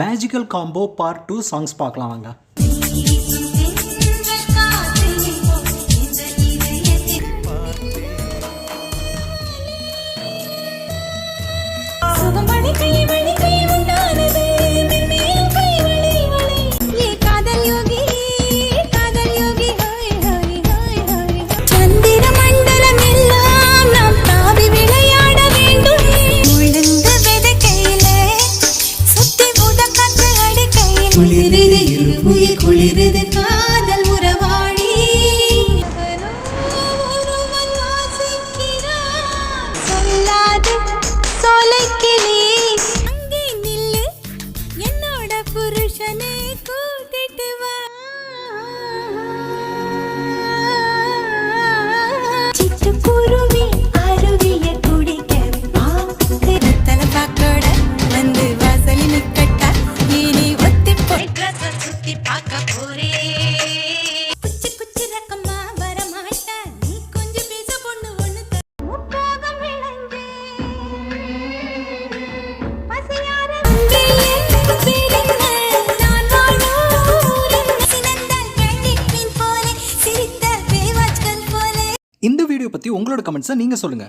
Magical combo part 2 songs பார்க்கலாம் வாங்க. குளிரது காதல் உறவாடி சொல்லாது சொலைக்கிளி அங்கே நில்லு என்னோட புருஷனை கூட்டிட்டு வா சிட்டுக்குருவி அருவிய குடிக்க தலை பாக்கோட வந்து வாசலி நிக்கட்டா இனி ஒத்தி போய் சுத்தி பார்க்க போறே குச்சி குச்சி ரக்கமா வரமாட்டா நீ கொஞ்சம் பேச பொண்ணு ஒண்ணு முப்பாகம் விளங்கே பசியார நான் வாழூரின் சினந்தால் கண்டிப்பின் போலே சிரித்த பேவாச்கள் போலே. இந்த வீடியோ பத்தி உங்களோட கமெண்ட்ஸை நீங்க சொல்லுங்க.